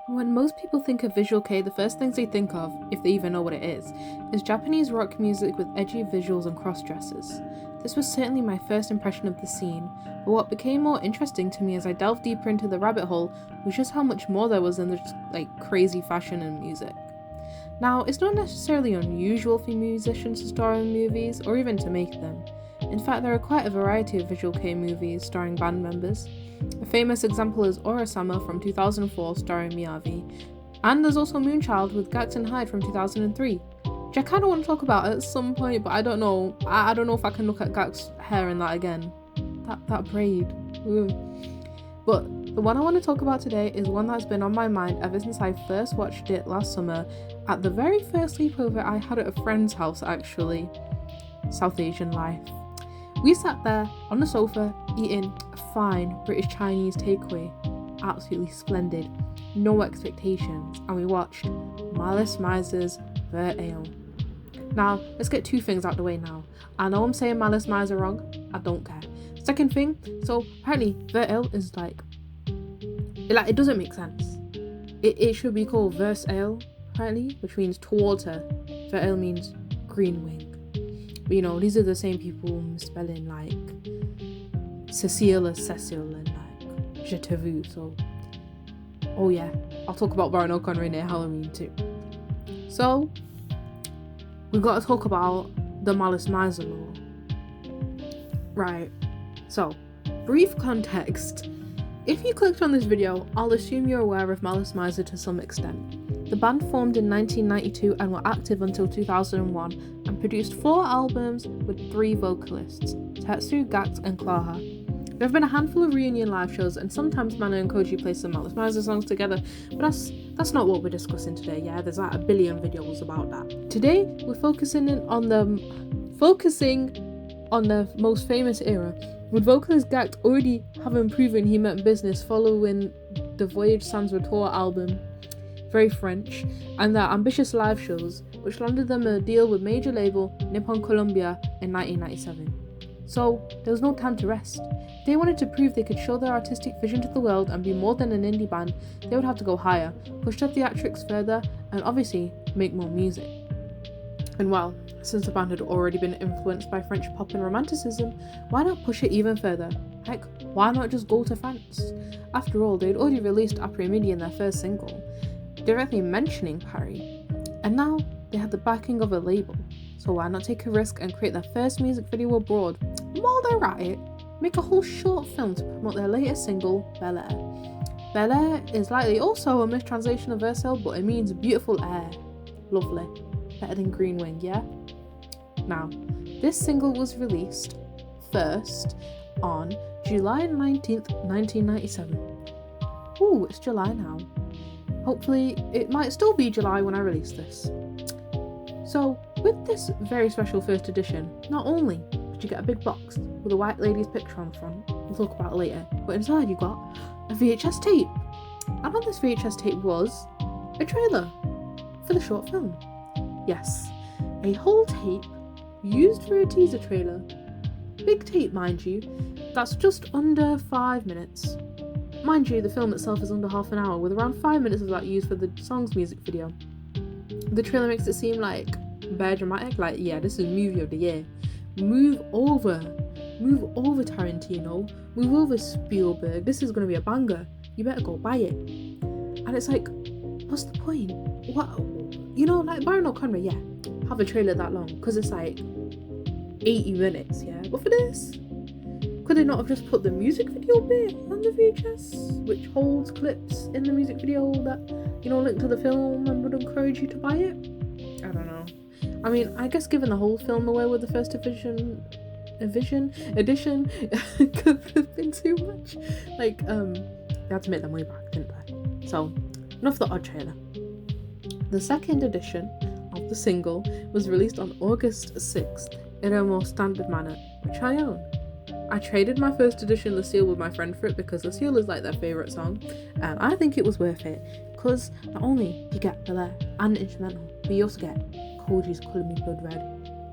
When most people think of visual kei, the first things they think of, if they even know what it is Japanese rock music with edgy visuals and cross-dresses. This was certainly my first impression of the scene, but what became more interesting to me as I delved deeper into the rabbit hole was just how much more there was than just crazy fashion and music. Now, it's not necessarily unusual for musicians to star in movies, or even to make them. In fact, there are quite a variety of visual kei movies starring band members. A famous example is Ora-sama from 2004 starring Miyavi, and there's also Moonchild with Gackt and Kami from 2003, which I kind of want to talk about at some point, but I don't know. I don't know if I can look at Gackt's hair in that again. That braid. Ooh. But the one I want to talk about today is one that's been on my mind ever since I first watched it last summer at the very first sleepover I had at a friend's house, actually. South Asian life. We sat there on the sofa eating a fine British Chinese takeaway, absolutely splendid, no expectations, and we watched Malice Mizer's Ver Ale. Now, let's get two things out the way now. I know I'm saying Malice Mizer wrong, I don't care. Second thing, so apparently Ver Ale is it doesn't make sense. It should be called Verse Ale, apparently, which means towards her. Ver Ale means green wing. But these are the same people spelling Cecile as Cecil and Je te vu, so oh yeah, I'll talk about Baron O'Connor in Halloween too. So we've got to talk about the Malice Mizer law. Right, so brief context. If you clicked on this video, I'll assume you're aware of Malice Mizer to some extent. The band formed in 1992 and were active until 2001 and produced 4 albums with 3 vocalists, Tetsu, Gackt and Kami. There have been a handful of reunion live shows and sometimes Mano and Koji play some Malice Mizer songs together, but that's not what we're discussing today. Yeah, there's a billion videos about that. Today we're focusing on the most famous era, with vocalist Gackt already having proven he meant business following the Voyage Sans Retour album, very French, and their ambitious live shows, which landed them a deal with major label Nippon Columbia in 1997. So there was no time to rest. If they wanted to prove they could show their artistic vision to the world and be more than an indie band, they would have to go higher, push their theatrics further, and obviously make more music. And well, since the band had already been influenced by French pop and romanticism, why not push it even further? Heck, why not just go to France? After all, they'd already released Après-Midi in their first single, directly mentioning Paris, and now they had the backing of a label, so why not take a risk and create their first music video abroad? And while they're at it, make a whole short film to promote their latest single, Bel Air. Bel Air is likely also a mistranslation of Versailles, but it means beautiful air. Lovely. Better than green wing, yeah? Now, this single was released first on July 19th, 1997. Ooh, it's July now. Hopefully, it might still be July when I release this. So, with this very special first edition, not only did you get a big box with a white lady's picture on the front, we'll talk about it later, but inside you got a VHS tape. And on this VHS tape was a trailer for the short film. Yes, a whole tape used for a teaser trailer. Big tape, mind you, that's just under 5 minutes. Mind you, the film itself is under half an hour, with around 5 minutes of that used for the song's music video. The trailer makes it seem very dramatic, yeah, this is movie of the year. Move over Tarantino, move over Spielberg, this is going to be a banger, you better go buy it. And it's what's the point? What, Baron O'Connor, yeah, have a trailer that long, because it's 80 minutes, yeah, but for this, could they not have just put the music video bit on the VHS, which holds clips in the music video that, link to the film and would encourage you to buy it? I don't know. I mean, I guess giving the whole film away with the first edition could have been too much. They had to make their money back, didn't they? So, enough of the odd trailer. The second edition of the single was released on August 6th in a more standard manner, which I own. I traded my first edition Lucille with my friend for it because Lucille is their favourite song, and I think it was worth it because not only you get Bel Air and instrumental, but you also get Koji's Colour Me Blood Red.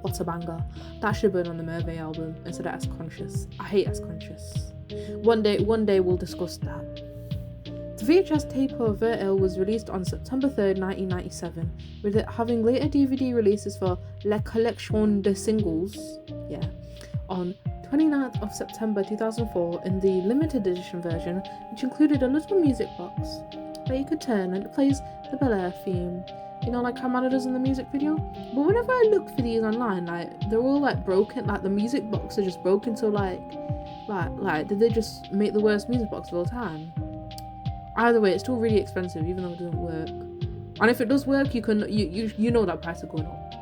What a banger. That should have been on the Merve album instead of S Conscious. I hate S Conscious. One day we'll discuss that. The VHS tape of Vertel was released on September 3rd, 1997, with it having later DVD releases for La Collection de Singles, on 29th of September 2004 in the limited edition version, which included a little music box that you could turn and it plays the Bel Air theme. You know, like how Mana does in the music video? But whenever I look for these online, like, they're all, like, broken. Like, the music box are just broken, so, like, did they just make the worst music box of all time? Either way, it's still really expensive, even though it doesn't work. And if it does work, you know that price is going up.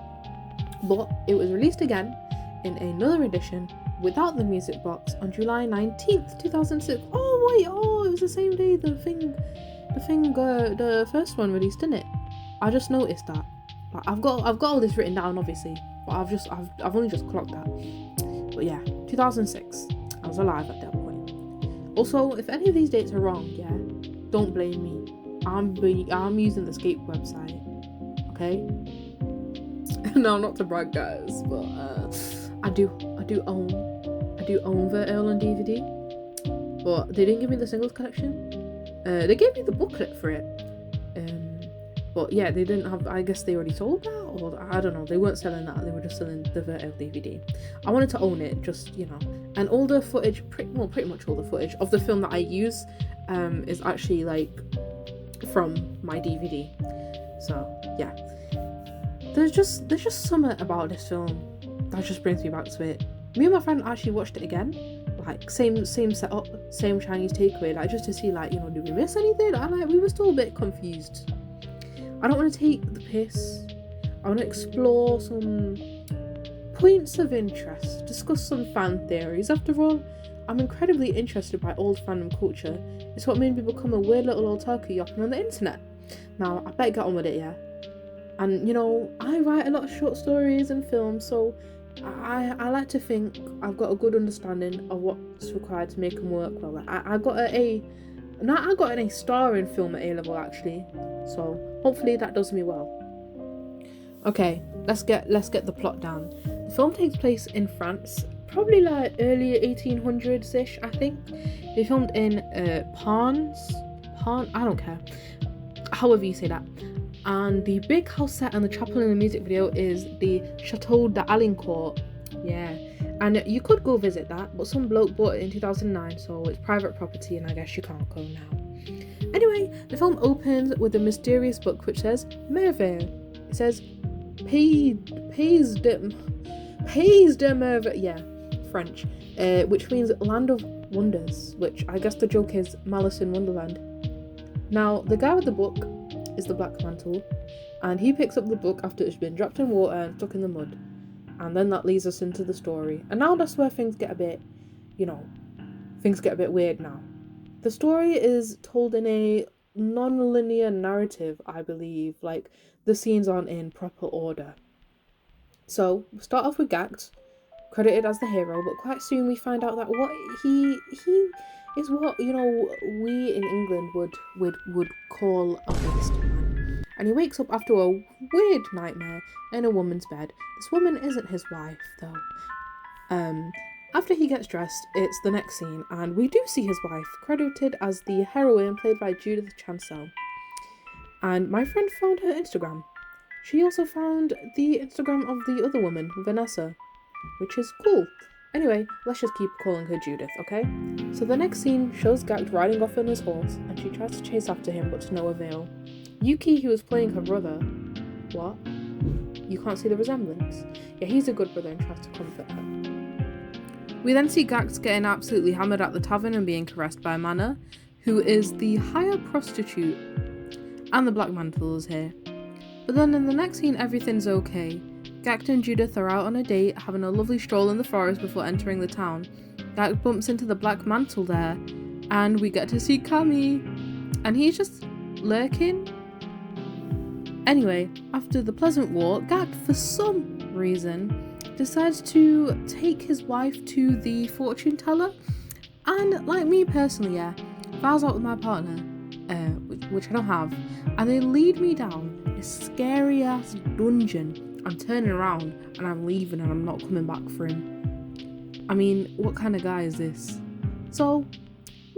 But it was released again in another edition without the music box on July 19th, 2006. Oh, wait, it was the same day the first one released, didn't it? I just noticed that. Like, I've got all this written down, obviously, but I've only just clocked that. But yeah, 2006. I was alive at that point. Also, if any of these dates are wrong, don't blame me. I'm using the Escape website. Okay. No, not to brag, guys, but I do own Vertel on DVD, but they didn't give me the singles collection. They gave me the booklet for it. But yeah, they didn't have, I guess they already sold that, or I don't know, they weren't selling that, they were just selling the Vertel DVD. I wanted to own it, just, you know, and all the footage, pretty much all the footage of the film that I use is actually, like, from my DVD. So, yeah. There's just something about this film that just brings me back to it. Me and my friend actually watched it again, like, same setup, same Chinese takeaway, like, just to see, like, you know, did we miss anything? And, like, we were still a bit confused. I don't want to take the piss. I want to explore some points of interest, discuss some fan theories. After all, I'm incredibly interested by old fandom culture. It's what made me become a weird little otaku yapping on the internet. Now, I better get on with it, yeah? And, you know, I write a lot of short stories and films, so I like to think I've got a good understanding of what's required to make them work well. I got an A star in film at A-level, actually, so hopefully that does me well. Okay, let's get the plot down. The film takes place in France, probably like early 1800s-ish, I think. They filmed in Parn, I don't care, however you say that. And the big house set and the chapel in the music video is the Chateau d'Alincourt. Yeah. And you could go visit that, but some bloke bought it in 2009, so it's private property and I guess you can't go now. Anyway, the film opens with a mysterious book which says Merveille. It says Pays de Merveille, yeah, French, which means Land of Wonders, which I guess the joke is Malice in Wonderland. Now, the guy with the book is the Black Mantle, and he picks up the book after it's been dropped in water and stuck in the mud. And then that leads us into the story. And now that's where things get a bit, weird now. The story is told in a non-linear narrative, I believe. Like, the scenes aren't in proper order. So, we'll start off with Gackt, credited as the hero, but quite soon we find out that what he is what, you know, we in England would call a waste man. And he wakes up after a weird nightmare in a woman's bed. This woman isn't his wife, though. After he gets dressed, it's the next scene, and we do see his wife, credited as the heroine, played by Judith Chancel. And my friend found her Instagram. She also found the Instagram of the other woman, Vanessa, which is cool. Anyway, let's just keep calling her Judith, okay? So the next scene shows Gackt riding off on his horse, and she tries to chase after him, but to no avail. Yuki, who is playing her brother... What? You can't see the resemblance? Yeah, he's a good brother and tries to comfort her. We then see Gackt getting absolutely hammered at the tavern and being caressed by Mana, who is the higher prostitute, and the Black Mantle is here. But then in the next scene, everything's okay. Gackt and Judith are out on a date, having a lovely stroll in the forest before entering the town. Gackt bumps into the Black Mantle there, and we get to see Kami, and he's just lurking. Anyway, after the pleasant walk, Gackt, for some reason, decides to take his wife to the fortune teller, and like me personally, yeah, if I was out with my partner, which I don't have, and they lead me down a scary ass dungeon, I'm turning around and I'm leaving and I'm not coming back for him. I mean, what kind of guy is this? So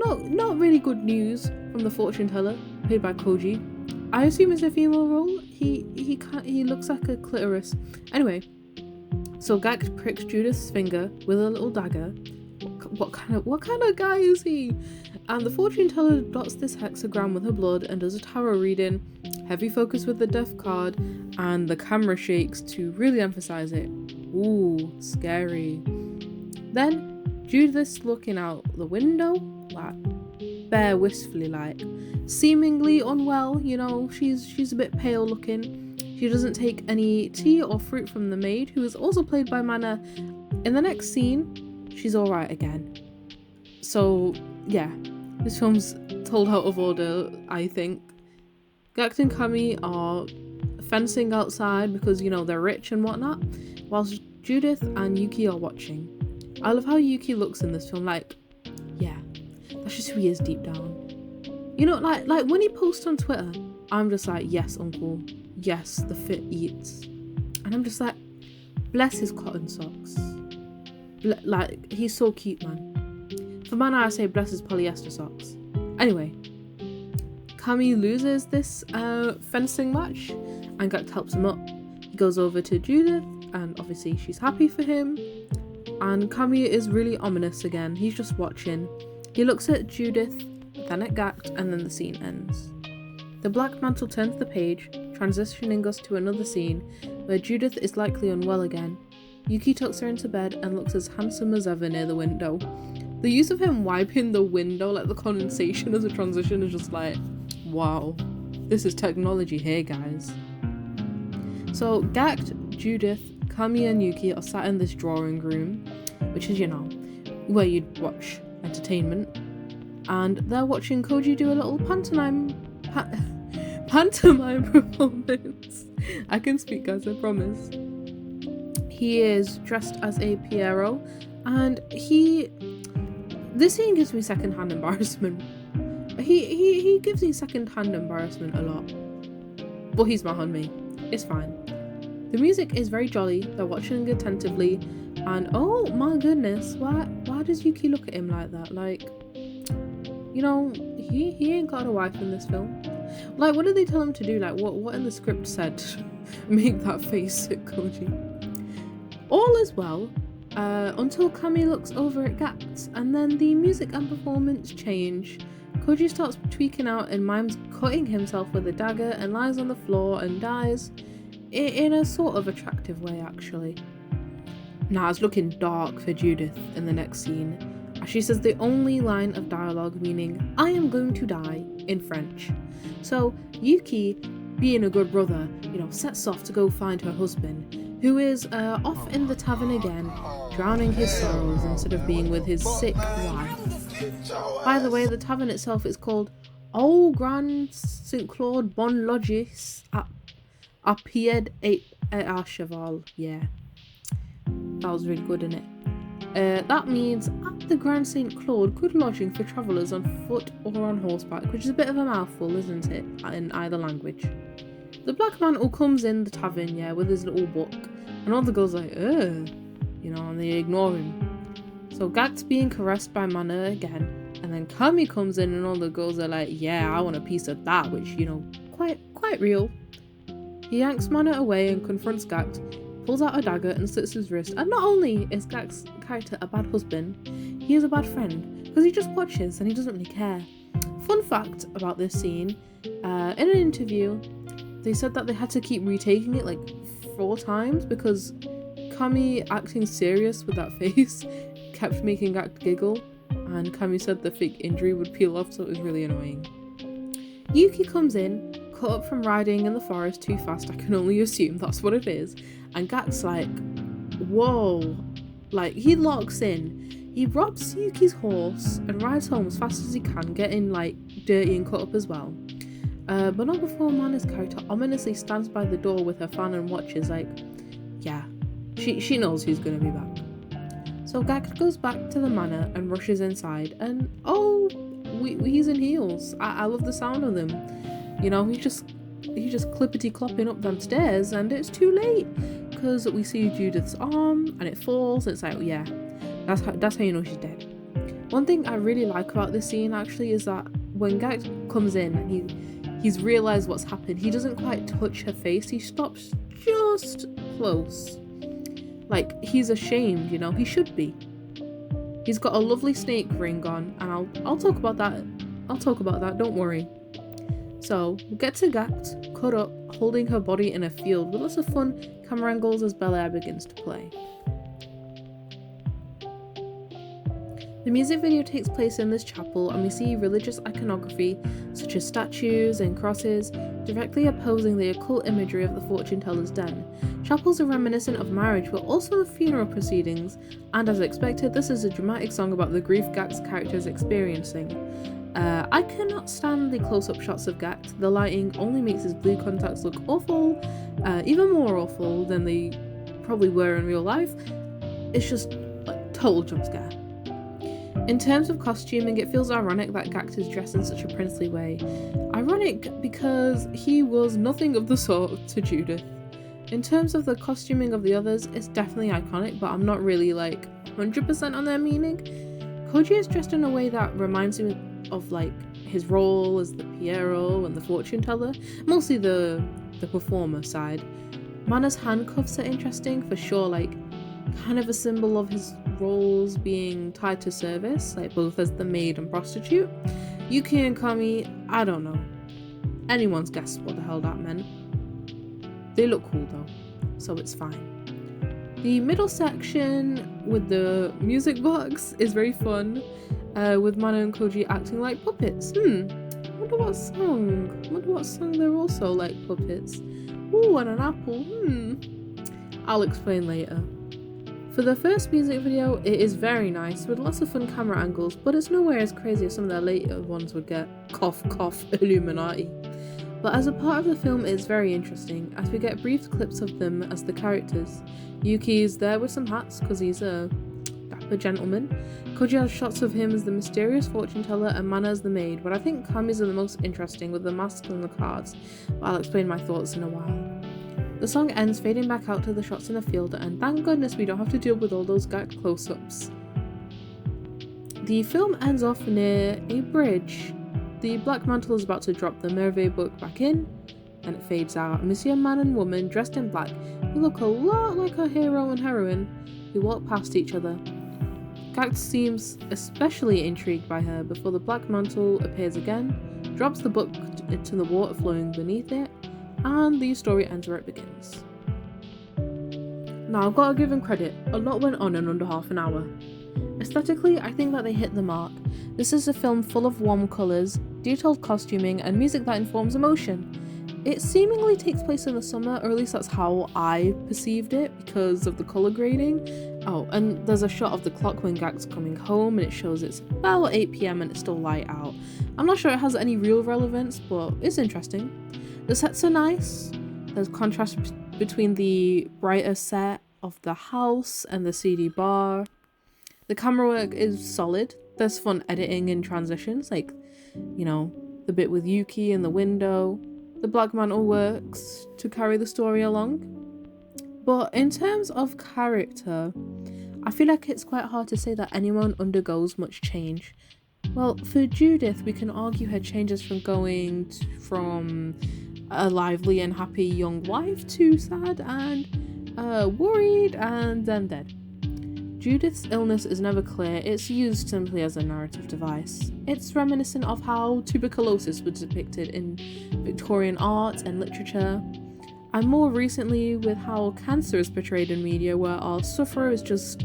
not really good news from the fortune teller, played by Koji. I assume it's a female role. He looks like a clitoris. Anyway, so Gackt pricks Judith's finger with a little dagger. What kind of guy is he? And the fortune teller dots this hexagram with her blood and does a tarot reading. Heavy focus with the death card, and the camera shakes to really emphasize it. Ooh, scary. Then Judith's looking out the window, like bare wistfully, like seemingly unwell. You know, she's a bit pale looking. She doesn't take any tea or fruit from the maid, who is also played by Mana. In the next scene, she's alright again. So yeah, this film's told out of order, I think. Gackt and Kami are fencing outside because, you know, they're rich and whatnot, whilst Judith and Yuki are watching. I love how Yuki looks in this film, like, yeah, that's just who he is deep down. You know, like when he posts on Twitter, I'm just like, yes, uncle, yes, the fit eats. And I'm just like, bless his cotton socks. Like, he's so cute, man. For Mana, I say bless his polyester socks. Anyway, Kami loses this fencing match, and Gackt helps him up. He goes over to Judith, and obviously she's happy for him. And Kami is really ominous again. He's just watching. He looks at Judith, then at Gackt, and then the scene ends. The black mantle turns the page, transitioning us to another scene where Judith is likely unwell again. Yuki tucks her into bed and looks as handsome as ever near the window. The use of him wiping the window, like the condensation as a transition, is just like, wow, this is technology here, guys. So Gackt, Judith, Kami and Yuki are sat in this drawing room, which is, you know, where you'd watch entertainment, and they're watching Koji do a little pantomime performance. I can speak, guys, I promise. He is dressed as a Pierrot, and this scene gives me secondhand embarrassment. He gives me secondhand embarrassment a lot, but he's my homie. It's fine. The music is very jolly. They're watching attentively, and oh my goodness, why does Yuki look at him like that? Like, you know, he ain't got a wife in this film. Like, what did they tell him to do? Like, what in the script said make that face at Koji? All is well, until Kami looks over at Gackt, and then the music and performance change. Koji starts tweaking out and mimes cutting himself with a dagger and lies on the floor and dies, in a sort of attractive way, actually. Now it's looking dark for Judith in the next scene, as she says the only line of dialogue meaning, "I am going to die," in French. So Yuki, being a good brother, you know, sets off to go find her husband, who is off in the tavern again, drowning his sorrows instead of being with his sick wife. By the way, the tavern itself is called Au Grand St. Claude Bon Logis à Pied et à Cheval. Yeah, that was really good, innit? That means at the Grand St. Claude, good lodging for travellers on foot or on horseback, which is a bit of a mouthful, isn't it, in either language. The black man who comes in the tavern, yeah, with his little book, and all the girls are like, ugh, you know, and they ignore him. So Gackt's being caressed by Mana again, and then Kami comes in and all the girls are like, yeah, I want a piece of that, which, you know, quite real. He yanks Mana away and confronts Gackt, pulls out a dagger and slits his wrist, and not only is Gackt's character a bad husband, he is a bad friend, because he just watches and he doesn't really care. Fun fact about this scene, in an interview, they said that they had to keep retaking it like 4 times because Kami acting serious with that face kept making Gackt giggle, and Kami said the fake injury would peel off, so it was really annoying. Yuki comes in, cut up from riding in the forest too fast, I can only assume that's what it is, and Gackt's like, whoa, like he locks in. He robs Yuki's horse and rides home as fast as he can, getting like dirty and cut up as well. But not before Mana's character ominously stands by the door with her fan and watches, like, yeah, she knows who's gonna be back. So Gackt goes back to the manor and rushes inside, and oh, he's in heels. I love the sound of them. You know, he's just clippity clopping up them stairs, and it's too late because we see Judith's arm and it falls, and it's like, yeah, that's how you know she's dead. One thing I really like about this scene actually is that when Gackt comes in and he's realised what's happened, he doesn't quite touch her face, he stops just close. Like, he's ashamed, you know, he should be. He's got a lovely snake ring on, and I'll talk about that. Don't worry. So, we'll get to Gackt, cut up, holding her body in a field with lots of fun camera angles as Bel Air begins to play. The music video takes place in this chapel, and we see religious iconography such as statues and crosses directly opposing the occult imagery of the fortune teller's den. Chapels are reminiscent of marriage but also the funeral proceedings, and as expected, this is a dramatic song about the grief Gackt's character is experiencing. I cannot stand the close-up shots of Gackt. The lighting only makes his blue contacts look awful, even more awful than they probably were in real life. It's just like total jump scare. In terms of costuming, it feels ironic that Gackt is dressed in such a princely way. Ironic because he was nothing of the sort to Judith. In terms of the costuming of the others, it's definitely iconic, but I'm not really like 100% on their meaning. Koji is dressed in a way that reminds me of like his role as the Pierrot and the fortune teller, mostly the performer side. Mana's handcuffs are interesting for sure, like kind of a symbol of his roles being tied to service, like both as the maid and prostitute. Yuki and Kami, I don't know. Anyone's guessed what the hell that meant. They look cool though, so it's fine. The middle section with the music box is very fun, with Mana and Koji acting like puppets. Wonder what song they're also like puppets. Ooh, and an apple. I'll explain later. For the first music video, it is very nice, with lots of fun camera angles, but it's nowhere as crazy as some of their later ones would get. Cough, cough, Illuminati. But as a part of the film, it's very interesting, as we get brief clips of them as the characters. Yuki is there with some hats, because he's a dapper gentleman. Koji has shots of him as the mysterious fortune teller and Mana as the maid, but I think Kami's are the most interesting with the mask and the cards, but I'll explain my thoughts in a while. The song ends fading back out to the shots in the field, and thank goodness we don't have to deal with all those Gackt close-ups. The film ends off near a bridge. The black mantle is about to drop the Merveille book back in, and it fades out, and we see a man and woman dressed in black who look a lot like our hero and heroine who walk past each other. Gackt seems especially intrigued by her before the black mantle appears again, drops the book into the water flowing beneath it, and the story ends where it begins. Now I've got to give them credit, a lot went on in under half an hour. Aesthetically, I think that they hit the mark. This is a film full of warm colours, detailed costuming, and music that informs emotion. It seemingly takes place in the summer, or at least that's how I perceived it because of the colour grading. Oh, and there's a shot of the clock when Gackt's coming home, and it shows it's about 8 PM and it's still light out. I'm not sure it has any real relevance, but it's interesting. The sets are nice. There's contrast between the brighter set of the house and the CD bar. The camera work is solid. There's fun editing and transitions, like, you know, the bit with Yuki in the window. The black mantle works to carry the story along. But in terms of character, I feel like it's quite hard to say that anyone undergoes much change. Well, for Judith, we can argue her changes from going from a lively and happy young wife to sad and worried and then dead. Judith's illness is never clear, it's used simply as a narrative device. It's reminiscent of how tuberculosis was depicted in Victorian art and literature, and more recently with how cancer is portrayed in media, where our sufferer is just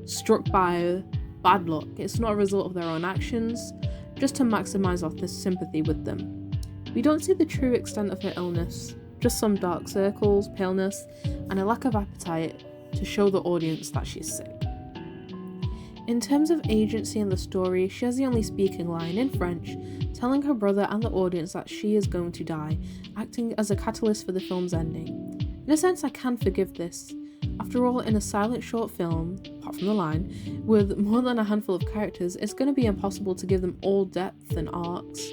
struck by bad luck. It's not a result of their own actions, just to maximise our sympathy with them. We don't see the true extent of her illness, just some dark circles, paleness, and a lack of appetite to show the audience that she's sick. In terms of agency in the story, she has the only speaking line in French, telling her brother and the audience that she is going to die, acting as a catalyst for the film's ending. In a sense, I can forgive this. After all, in a silent short film, apart from the line, with more than a handful of characters, it's going to be impossible to give them all depth and arcs.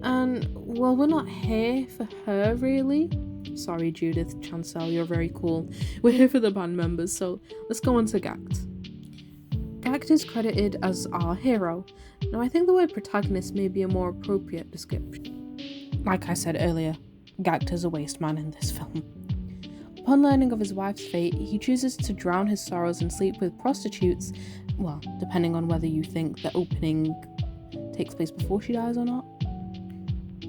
And, well, we're not here for her, really. Sorry, Judith, Chancel, you're very cool. We're here for the band members, so let's go on to Gackt. Gackt is credited as our hero. Now, I think the word protagonist may be a more appropriate description. Like I said earlier, Gackt is a waste man in this film. Upon learning of his wife's fate, he chooses to drown his sorrows and sleep with prostitutes, well, depending on whether you think the opening takes place before she dies or not.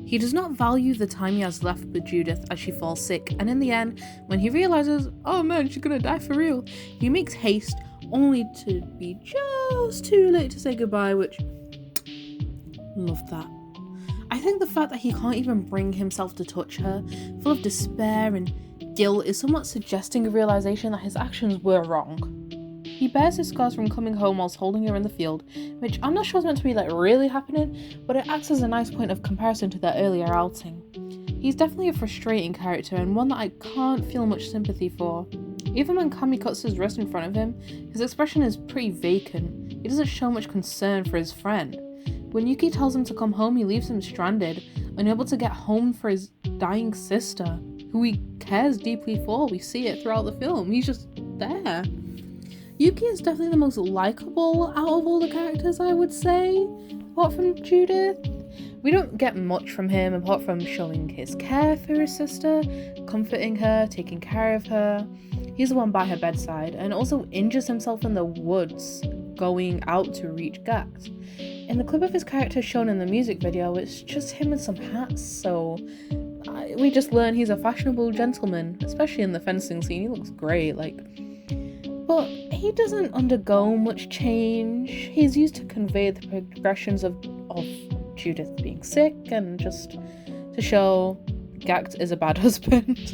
He does not value the time he has left with Judith as she falls sick, and in the end, when he realizes, oh man, she's gonna die for real, he makes haste only to be just too late to say goodbye, which, love that. I think the fact that he can't even bring himself to touch her, full of despair and guilt, is somewhat suggesting a realization that his actions were wrong. He bears his scars from coming home whilst holding her in the field, which I'm not sure is meant to be like really happening, but it acts as a nice point of comparison to their earlier outing. He's definitely a frustrating character and one that I can't feel much sympathy for. Even when Kami cuts his wrist in front of him, his expression is pretty vacant. He doesn't show much concern for his friend. When Yuki tells him to come home, he leaves him stranded, unable to get home for his dying sister, who he cares deeply for. We see it throughout the film. He's just there. Yuki is definitely the most likable out of all the characters, I would say, apart from Judith. We don't get much from him apart from showing his care for his sister, comforting her, taking care of her. He's the one by her bedside and also injures himself in the woods going out to reach Gackt. In the clip of his character shown in the music video, it's just him with some hats, so we just learn he's a fashionable gentleman, especially in the fencing scene. He looks great, but he doesn't undergo much change. He's used to convey the progressions of Judith being sick and just to show Gackt is a bad husband.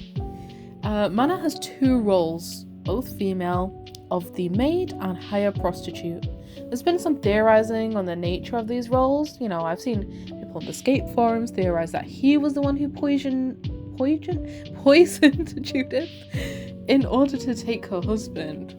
Mana has two roles, both female, of the maid and hire prostitute. There's been some theorizing on the nature of these roles. You know, I've seen people on the skate forums theorize that he was the one who poisoned Judith in order to take her husband.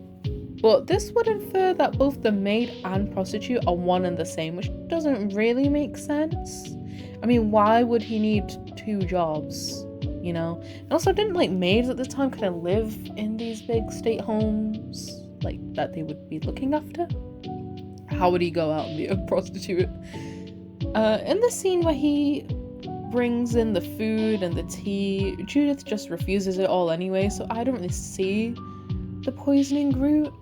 But this would infer that both the maid and prostitute are one and the same, which doesn't really make sense. I mean, why would he need two jobs, you know? And also, didn't maids at the time kind of live in these big state homes, that they would be looking after? How would he go out and be a prostitute? In the scene where he brings in the food and the tea, Judith just refuses it all anyway, so I don't really see the poisoning route.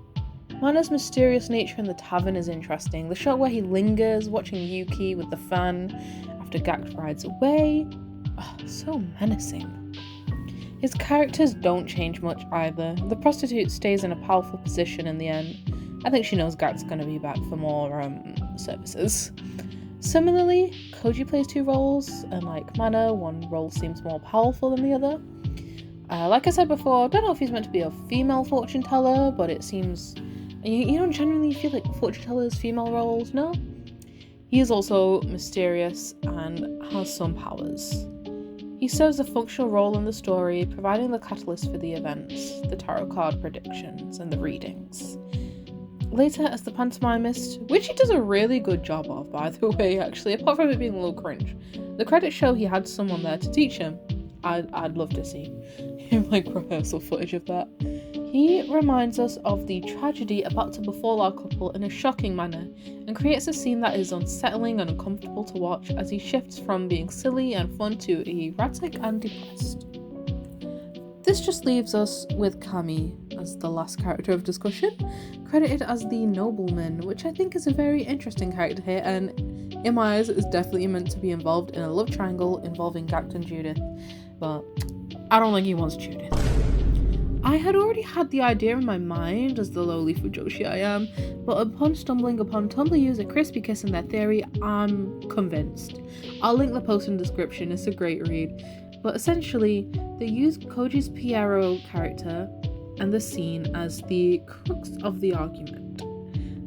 Mana's mysterious nature in the tavern is interesting. The shot where he lingers, watching Yuki with the fan after Gackt rides away. Oh, so menacing. His characters don't change much either. The prostitute stays in a powerful position in the end. I think she knows Gackt's gonna be back for more services. Similarly, Koji plays two roles, and like Mana, one role seems more powerful than the other. Like I said before, I don't know if he's meant to be a female fortune teller, but it seems... You don't generally feel like fortune tellers' female roles, no? He is also mysterious and has some powers. He serves a functional role in the story, providing the catalyst for the events, the tarot card predictions, and the readings. Later, as the pantomimist, which he does a really good job of, by the way, actually, apart from it being a little cringe, the credits show he had someone there to teach him. I'd love to see him rehearsal footage of that. He reminds us of the tragedy about to befall our couple in a shocking manner and creates a scene that is unsettling and uncomfortable to watch as he shifts from being silly and fun to erratic and depressed. This just leaves us with Kami as the last character of discussion, credited as the nobleman, which I think is a very interesting character here and in my eyes is definitely meant to be involved in a love triangle involving Gackt and Judith, but I don't think he wants Judith. I had already had the idea in my mind as the lowly fujoshi I am, but upon stumbling upon Tumblr user Crispy Kiss and their theory, I'm convinced. I'll link the post in the description, it's a great read. But essentially, they use Koji's Piero character and the scene as the crux of the argument.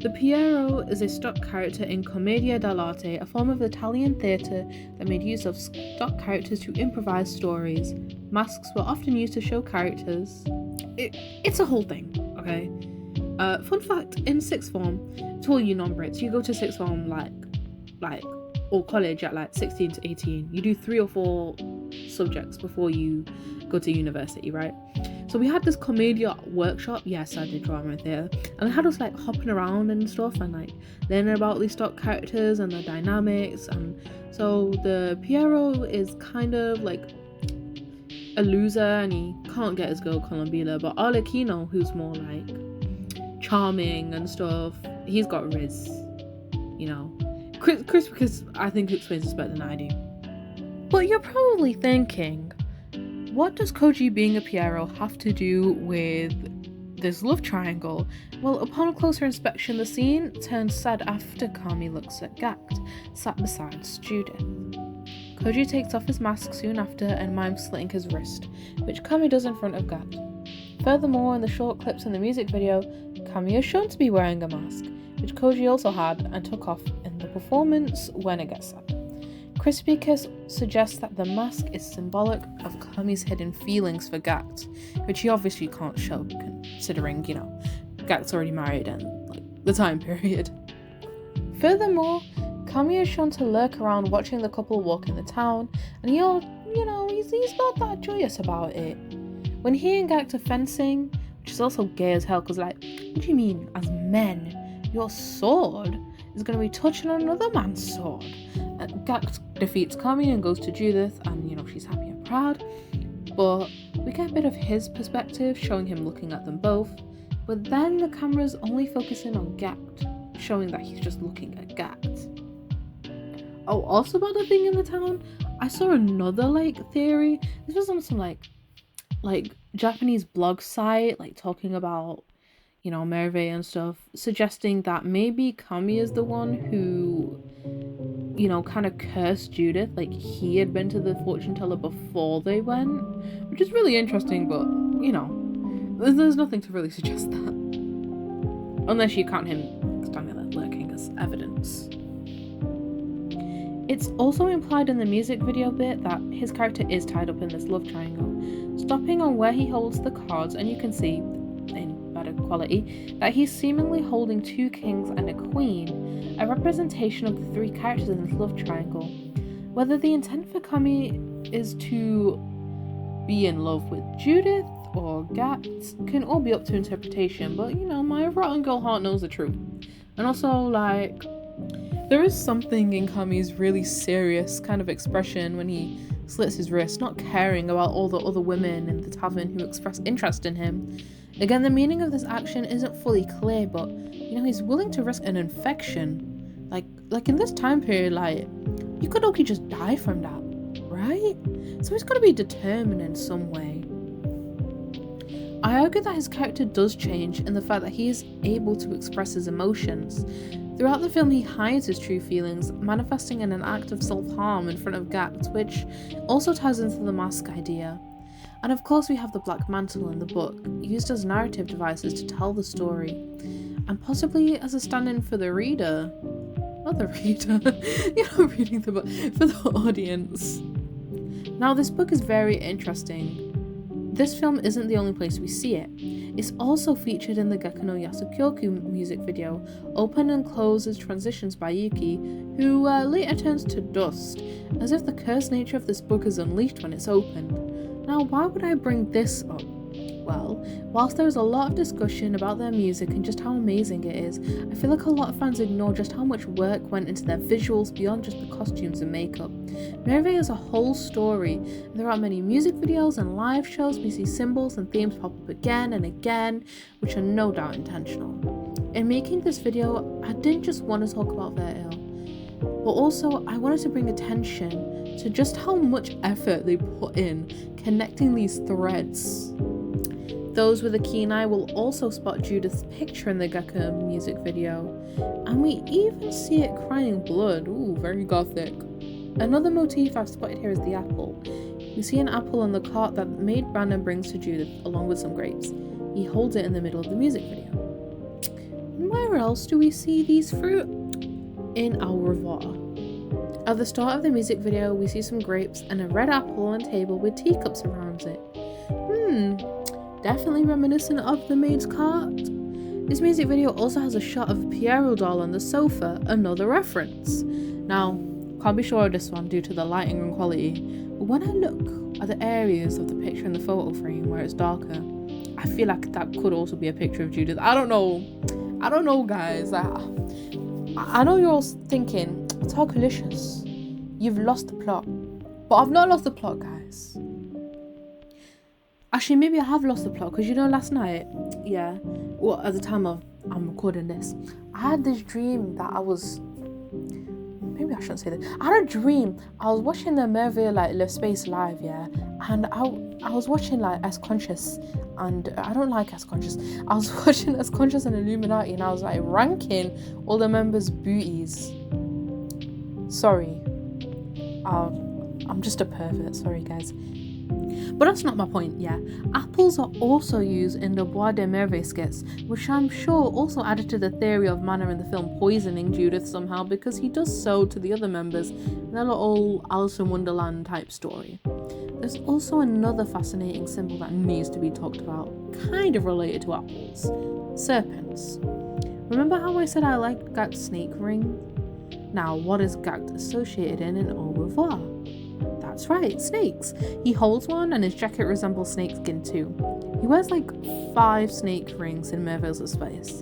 The Piero is a stock character in Commedia dell'arte, a form of Italian theatre that made use of stock characters to improvise stories. Masks were often used to show characters. It's a whole thing, okay? Fun fact, in sixth form, to all you non-Brits, you go to sixth form or college at 16 to 18. You do 3 or 4 subjects before you go to university, right? So we had this commedia workshop. Yes, I did drama and theatre, and they had us like hopping around and stuff and like learning about these stock characters and the dynamics. And so the Piero is kind of like a loser and he can't get his girl Columbina, but Arlecchino, who's more like charming and stuff, he's got riz, you know. Chris, because I think he explains this better than I do. But you're probably thinking, what does Koji being a Piero have to do with this love triangle? Well, upon a closer inspection, the scene turns sad after Kami looks at Gackt, sat beside Judith. Koji takes off his mask soon after and mimes slitting his wrist, which Kami does in front of Gackt. Furthermore, in the short clips in the music video, Kami is shown to be wearing a mask, which Koji also had and took off in the performance when it gets sad. Crispy Kiss suggests that the mask is symbolic of Kami's hidden feelings for Gackt, which he obviously can't show considering, you know, Gackt's already married and like the time period. Furthermore, Kami is shown to lurk around watching the couple walk in the town, and he's not that joyous about it. When he and Gackt are fencing, which is also gay as hell, because like, what do you mean, as men, your sword is going to be touching on another man's sword? Gackt defeats Kami and goes to Judith, and she's happy and proud, but we get a bit of his perspective, showing him looking at them both, but then the camera's only focusing on Gackt, showing that he's just looking at Gackt. Oh, also about the thing in the town, I saw another theory. This was on some like Japanese blog site, talking about Merve and stuff, suggesting that maybe Kami is the one who kind of cursed Judith, he had been to the fortune teller before they went, which is really interesting, but there's nothing to really suggest that, unless you count him standing there lurking as evidence. It's also implied in the music video bit that his character is tied up in this love triangle, stopping on where he holds the cards, and you can see in better quality that he's seemingly holding two kings and a queen, a representation of the three characters in this love triangle. Whether the intent for Kami is to be in love with Judith or Gackt can all be up to interpretation, but my rotten girl heart knows the truth. And also, there is something in Kami's really serious kind of expression when he slits his wrist, not caring about all the other women in the tavern who express interest in him. Again, the meaning of this action isn't fully clear, but he's willing to risk an infection. Like in this time period, you could okay just die from that, right? So he's got to be determined in some way. I argue that his character does change in the fact that he is able to express his emotions. Throughout the film, he hides his true feelings, manifesting in an act of self-harm in front of Gackt, which also ties into the mask idea. And of course we have the Black Mantle in the book, used as narrative devices to tell the story, and possibly as a stand-in for the reader. Not the reader, you're not reading the book, for the audience. Now, this book is very interesting. This film isn't the only place we see it. It's also featured in the Gakkou no Yasukyoku music video, Open and Close as transitions by Yuki, who later turns to dust, as if the cursed nature of this book is unleashed when it's opened. Now, why would I bring this up? Well, whilst there is a lot of discussion about their music and just how amazing it is, I feel like a lot of fans ignore just how much work went into their visuals beyond just the costumes and makeup. Merve is a whole story, and there are many music videos and live shows we see symbols and themes pop up again and again, which are no doubt intentional. In making this video, I didn't just want to talk about their ill, but also I wanted to bring attention to just how much effort they put in connecting these threads. Those with a keen eye will also spot Judith's picture in the Gakkou music video, and we even see it crying blood. Ooh, very gothic. Another motif I've spotted here is the apple. We see an apple on the cart that maid Brandon brings to Judith along with some grapes. He holds it in the middle of the music video. And where else do we see these fruit? In Au Revoir. At the start of the music video, we see some grapes and a red apple on a table with teacups around it. Definitely reminiscent of the maid's cart. This music video also has a shot of a Piero doll on the sofa, another reference. Now, can't be sure of this one due to the lighting and quality, when I look at the areas of the picture in the photo frame where it's darker, I feel like that could also be a picture of Judith. I don't know, guys. I know you're all thinking, Talkalicious, you've lost the plot. But I've not lost the plot, guys. Actually, maybe I have lost the plot, because last night, at the time I'm recording this, I had this dream that maybe I shouldn't say this. I had a dream. I was watching the Merville Le Space live, and I was watching S Conscious, and I don't like S Conscious. I was watching S Conscious and Illuminati, and I was ranking all the members' booties. Sorry, I'm just a pervert. Sorry, guys. But that's not my point, Apples are also used in the Bois de Merveille skits, which I'm sure also added to the theory of Manor in the film poisoning Judith somehow, because he does so to the other members in a little Alice in Wonderland type story. There's also another fascinating symbol that needs to be talked about, kind of related to apples. Serpents. Remember how I said I liked Gackt's snake ring? Now, what is Gackt associated in Au revoir? That's right, snakes. He holds one and his jacket resembles snakeskin too. He wears 5 snake rings in Merville's space.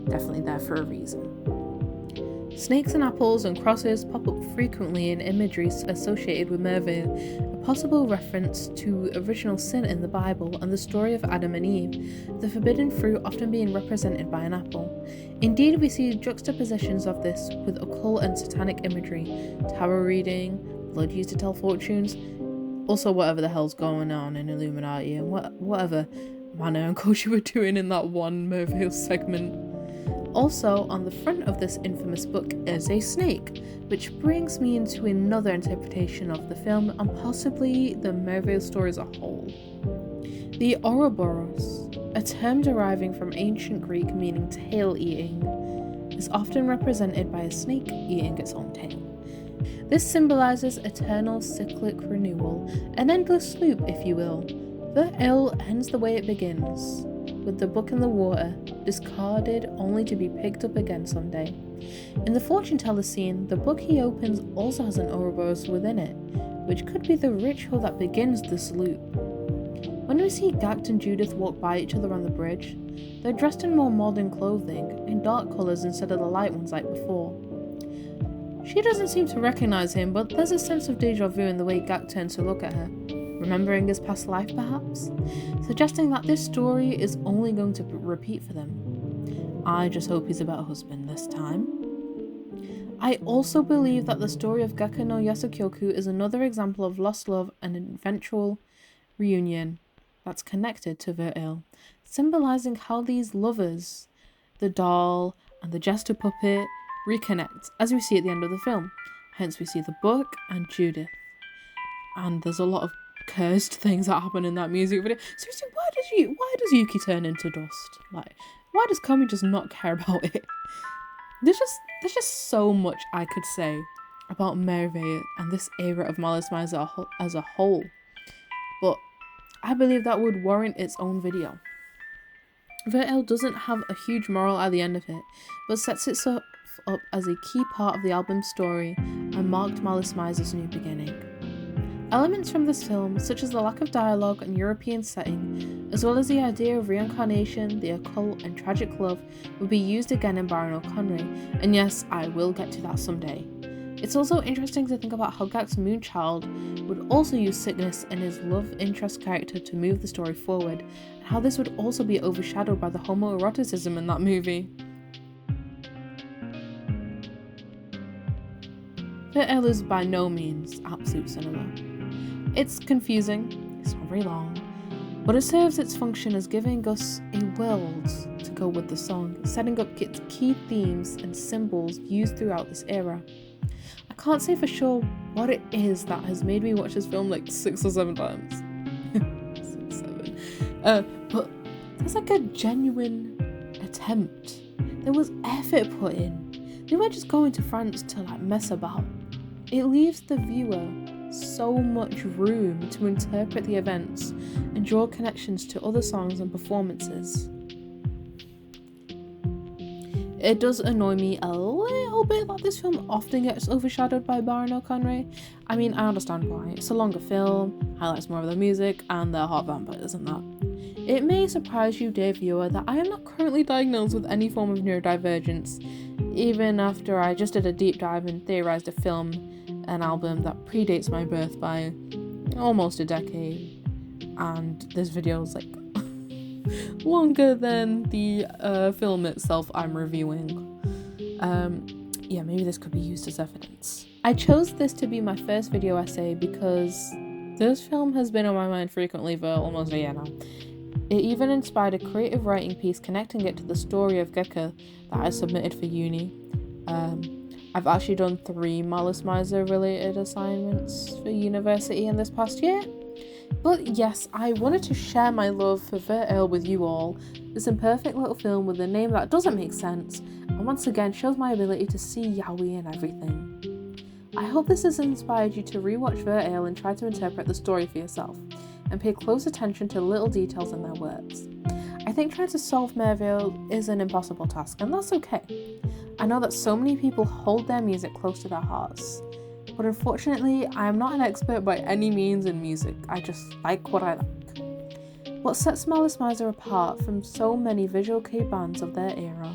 Definitely there for a reason. Snakes and apples and crosses pop up frequently in imagery associated with Merville, a possible reference to original sin in the Bible and the story of Adam and Eve, the forbidden fruit often being represented by an apple. Indeed, we see juxtapositions of this with occult and satanic imagery, tarot reading, blood used to tell fortunes, also whatever the hell's going on in Illuminati and whatever Manor and culture were doing in that one Merville segment. Also, on the front of this infamous book is a snake, which brings me into another interpretation of the film and possibly the Merville story as a whole. The Ouroboros, a term deriving from ancient Greek meaning tail eating, is often represented by a snake eating its own tail. This symbolizes eternal cyclic renewal, an endless loop, if you will. The ill ends the way it begins, with the book in the water, discarded only to be picked up again someday. In the fortune teller scene, the book he opens also has an Ouroboros within it, which could be the ritual that begins this loop. When we see Gackt and Judith walk by each other on the bridge, they're dressed in more modern clothing, in dark colours instead of the light ones like before. She doesn't seem to recognise him, but there's a sense of deja vu in the way Gackt turns to look at her, remembering his past life perhaps, suggesting that this story is only going to repeat for them. I just hope he's a better husband this time. I also believe that the story of Gakko no Yasukyoku is another example of lost love and eventual reunion that's connected to Viril, symbolising how these lovers, the doll and the jester puppet, reconnect, as we see at the end of the film. Hence we see the book and Judith. And there's a lot of cursed things that happen in that music video. Seriously, why does Yuki turn into dust? Why does Kami just not care about it? There's just so much I could say about Merveille and this era of Malice Mizer as a whole. But I believe that would warrant its own video. Viril doesn't have a huge moral at the end of it, but sets itself up as a key part of the album's story and marked Malice Mizer's new beginning. Elements from this film, such as the lack of dialogue and European setting, as well as the idea of reincarnation, the occult, and tragic love, will be used again in Baron O'Connery, and yes, I will get to that someday. It's also interesting to think about how Gackt's Moonchild would also use sickness and his love interest character to move the story forward, and how this would also be overshadowed by the homoeroticism in that movie. Viril is by no means absolute cinema. It's confusing, it's not very long, but it serves its function as giving us a world to go with the song, setting up its key themes and symbols used throughout this era. I can't say for sure what it is that has made me watch this film 6 or 7 times. 6, 7. But there's a genuine attempt. There was effort put in. They weren't just going to France to mess about. It leaves the viewer so much room to interpret the events and draw connections to other songs and performances. It does annoy me a little bit that this film often gets overshadowed by Baron O'Conray. I mean, I understand why. It's a longer film, highlights more of the music, and they're hot vampires and that. It may surprise you, dear viewer, that I am not currently diagnosed with any form of neurodivergence, even after I just did a deep dive and theorized a film, an album that predates my birth by almost a decade, and this video is like longer than the film itself I'm reviewing. Yeah, maybe this could be used as evidence. I chose this to be my first video essay because this film has been on my mind frequently for almost a year now. It even inspired a creative writing piece connecting it to the story of Gackt that I submitted for uni. I've actually done 3 Malice Mizer related assignments for university in this past year. But yes, I wanted to share my love for Vertale with you all. This imperfect little film with a name that doesn't make sense, and once again shows my ability to see yaoi in everything. I hope this has inspired you to rewatch Vertale and try to interpret the story for yourself, and pay close attention to little details in their words. I think trying to solve Mervale is an impossible task, and that's okay. I know that so many people hold their music close to their hearts, but unfortunately, I am not an expert by any means in music. I just like what I like. What sets Malice Mizer apart from so many visual kei bands of their era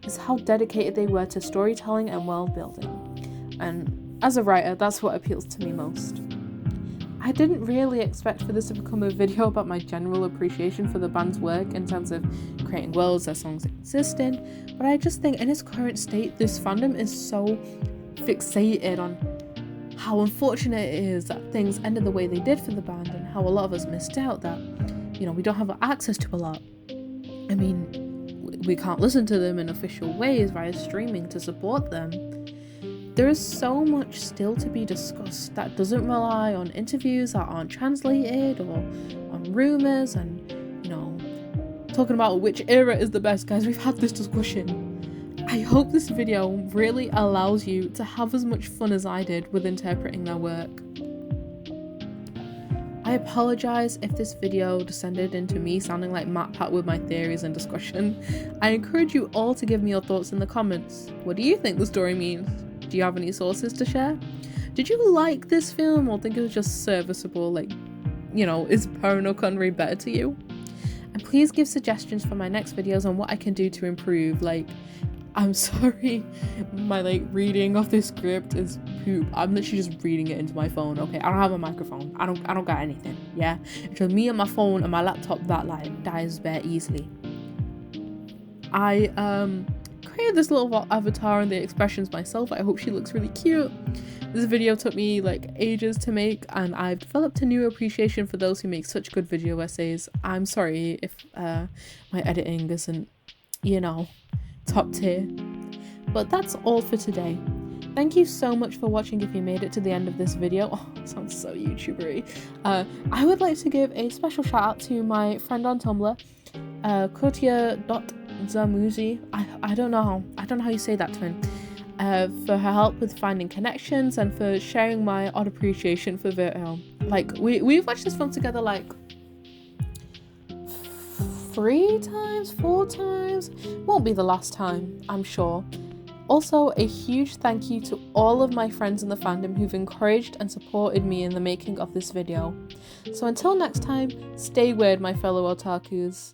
is how dedicated they were to storytelling and world building. And as a writer, that's what appeals to me most. I didn't really expect for this to become a video about my general appreciation for the band's work in terms of creating worlds their songs exist in, but I just think in its current state, this fandom is so fixated on how unfortunate it is that things ended the way they did for the band, and how a lot of us missed out that, we don't have access to a lot. I mean, we can't listen to them in official ways via streaming to support them. There is so much still to be discussed that doesn't rely on interviews that aren't translated or on rumours and, talking about which era is the best. Guys, we've had this discussion. I hope this video really allows you to have as much fun as I did with interpreting their work. I apologise if this video descended into me sounding like MatPat with my theories and discussion. I encourage you all to give me your thoughts in the comments. What do you think the story means? Do you have any sources to share? Did you like this film or think it was just serviceable? Is Baron O'Conray better to you? And please give suggestions for my next videos on what I can do to improve. I'm sorry, my reading of this script is poop. I'm literally just reading it into my phone. Okay, I don't have a microphone. I don't got anything. Yeah, it's just me and my phone and my laptop that dies very easily. I created this little avatar and the expressions myself. I hope she looks really cute. This video took me ages to make, and I've developed a new appreciation for those who make such good video essays. I'm sorry if my editing isn't, top tier. But that's all for today. Thank you so much for watching if you made it to the end of this video. Oh, it sounds so YouTubery. I would like to give a special shout out to my friend on Tumblr, Kotia.zamuzi. I don't know how you say that, twin. For her help with finding connections and for sharing my odd appreciation for Vertale. We've watched this film together 3 times, 4 times. Won't be the last time, I'm sure. Also, a huge thank you to all of my friends in the fandom who've encouraged and supported me in the making of this video. So until next time, stay weird, my fellow otakus.